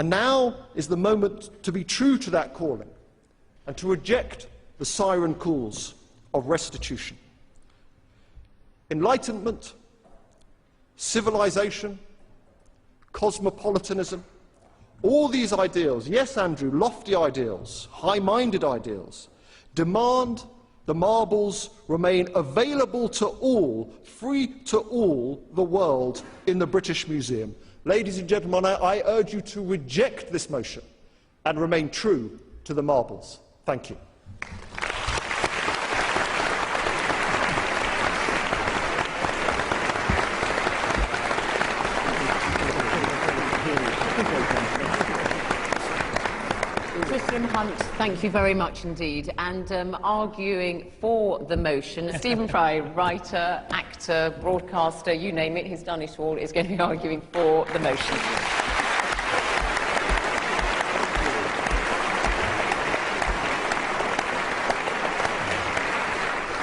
And now is the moment to be true to that calling and to reject the siren calls of restitution. Enlightenment, civilization, cosmopolitanism, all these ideals, yes, Andrew, lofty ideals, high-minded ideals, demand the marbles remain available to all, free to all the world in the British Museum. Ladies and gentlemen, I urge you to reject this motion and remain true to the marbles. Thank you. Tristram Hunt, thank you very much indeed. And arguing for the motion, Stephen Fry, writer, actor, broadcaster, you name it, he's done it all, is going to be arguing for the motion.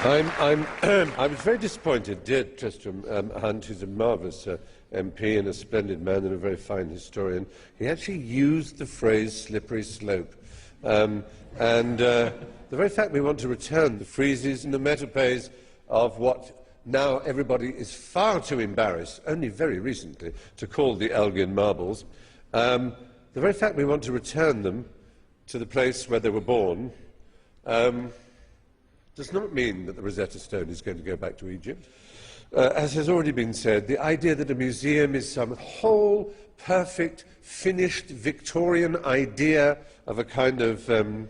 I was very disappointed. Dear Tristram Hunt, who's a marvellous MP and a splendid man and a very fine historian, he actually used the phrase slippery slope. The very fact we want to return the friezes and the metopaes of what now everybody is far too embarrassed, only very recently, to call the Elgin marbles, the very fact we want to return them to the place where they were born does not mean that the Rosetta Stone is going to go back to Egypt. As has already been said, the idea that a museum is some whole, perfect, finished Victorian idea of a kind of a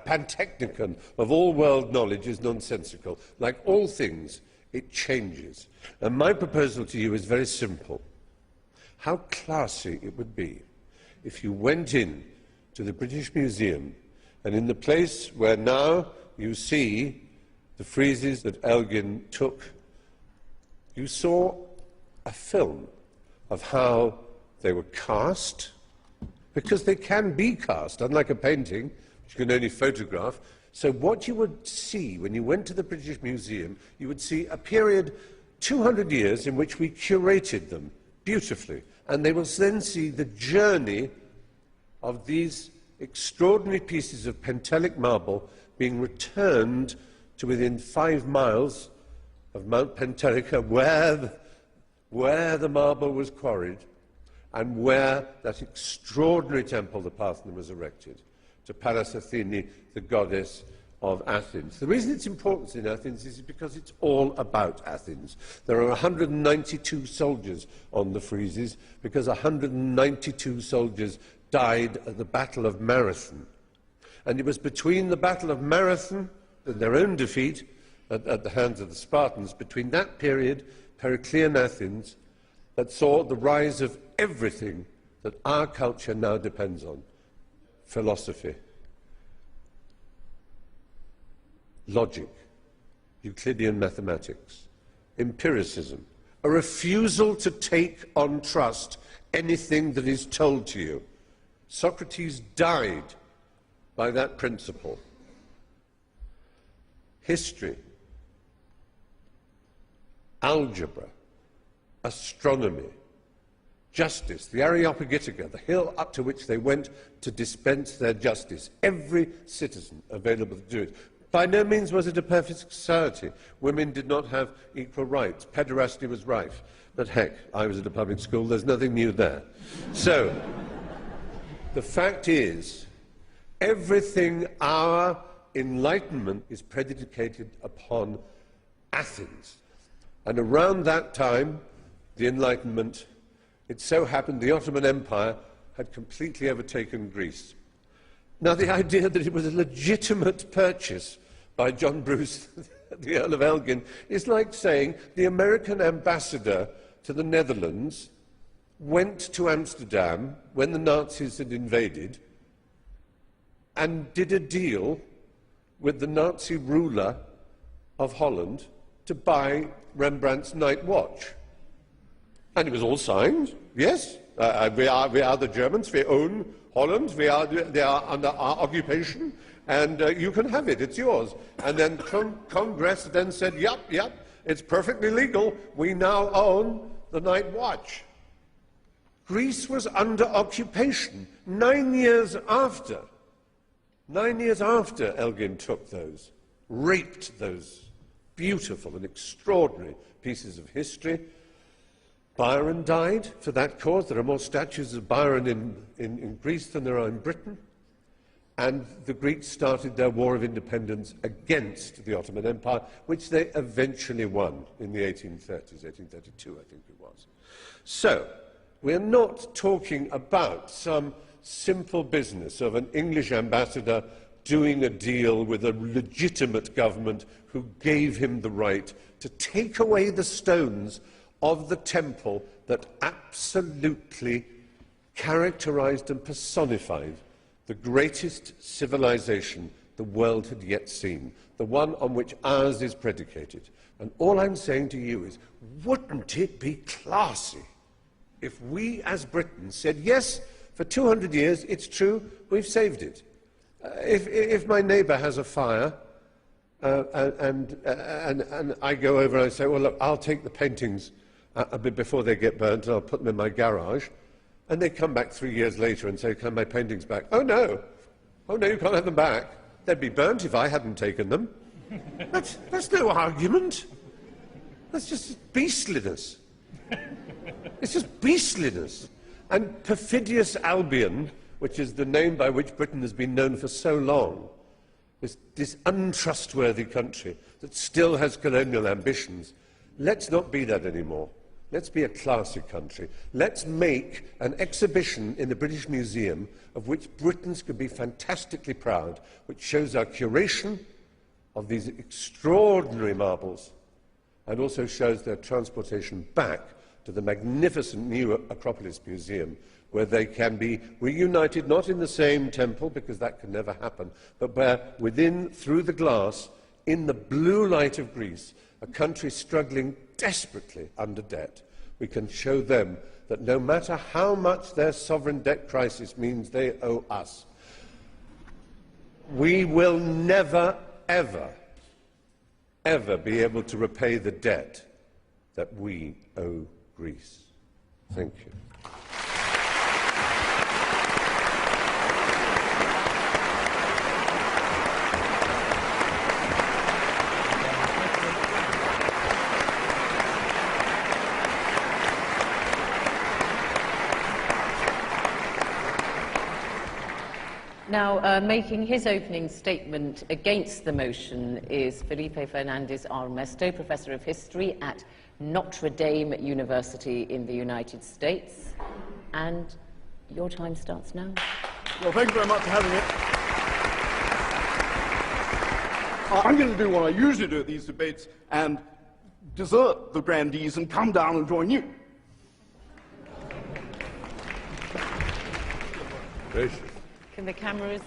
pantechnicon of all world knowledge is nonsensical. Like all things, it changes. And my proposal to you is very simple. How classy it would be if you went in to the British Museum and in the place where now you see the friezes that Elgin took, you saw a film of how they were cast, because they can be cast, unlike a painting, which you can only photograph. So what you would see when you went to the British Museum, you would see a period, 200 years, in which we curated them beautifully. And they will then see the journey of these extraordinary pieces of Pentelic marble being returned to within 5 miles of Mount Pentelica, where the marble was quarried and where that extraordinary temple, the Parthenon, was erected, to Pallas Athene, the goddess of Athens. The reason it's important in Athens is because it's all about Athens. There are 192 soldiers on the friezes because 192 soldiers died at the Battle of Marathon. And it was between the Battle of Marathon and their own defeat at the hands of the Spartans, between that period, Periclean Athens, that saw the rise of everything that our culture now depends on. Philosophy, logic, Euclidean mathematics, empiricism, a refusal to take on trust anything that is told to you. Socrates died by that principle. History, algebra, astronomy, justice, the Areopagitica, the hill up to which they went to dispense their justice. Every citizen available to do it. By no means was it a perfect society. Women did not have equal rights. Pederasty was rife. But heck, I was at a public school, there's nothing new there. So, the fact is, everything our Enlightenment is predicated upon Athens. And around that time, the Enlightenment, it so happened the Ottoman Empire had completely overtaken Greece. Now, the idea that it was a legitimate purchase by John Bruce, the Earl of Elgin, is like saying the American ambassador to the Netherlands went to Amsterdam when the Nazis had invaded and did a deal with the Nazi ruler of Holland to buy Rembrandt's Night Watch. And it was all signed, yes. We are the Germans, we own Holland, they are under our occupation, and you can have it, it's yours. And then Congress then said, yep, it's perfectly legal, we now own the Night Watch. Greece was under occupation 9 years after. 9 years after Elgin took those, raped those beautiful and extraordinary pieces of history. Byron died for that cause. There are more statues of Byron in Greece than there are in Britain. And the Greeks started their war of independence against the Ottoman Empire, which they eventually won in the 1830s, 1832, I think it was. So, we're not talking about some simple business of an English ambassador doing a deal with a legitimate government who gave him the right to take away the stones of the temple that absolutely characterized and personified the greatest civilization the world had yet seen, the one on which ours is predicated. And all I'm saying to you is, wouldn't it be classy if we as Britain said, yes, for 200 years, it's true, we've saved it. If my neighbour has a fire, and I go over and I say, well, look, I'll take the paintings a bit before they get burnt, and I'll put them in my garage, and they come back 3 years later and say, can my paintings back? Oh, no, you can't have them back. They'd be burnt if I hadn't taken them. That's no argument. That's just beastliness. It's just beastliness. And perfidious Albion, which is the name by which Britain has been known for so long, this untrustworthy country that still has colonial ambitions, let's not be that anymore. Let's be a classy country. Let's make an exhibition in the British Museum of which Britons could be fantastically proud, which shows our curation of these extraordinary marbles and also shows their transportation back to the magnificent new Acropolis Museum, where they can be reunited, not in the same temple, because that can never happen, but where within, through the glass, in the blue light of Greece, a country struggling desperately under debt, we can show them that no matter how much their sovereign debt crisis means they owe us, we will never, ever, ever be able to repay the debt that we owe Greece. Thank you. Now, making his opening statement against the motion is Felipe Fernandez Armesto, Professor of History at Notre Dame University in the United States. And your time starts now. Well, thank you very much for having me. I'm going to do what I usually do at these debates and desert the grandees and come down and join you. Gracious. Can the cameras...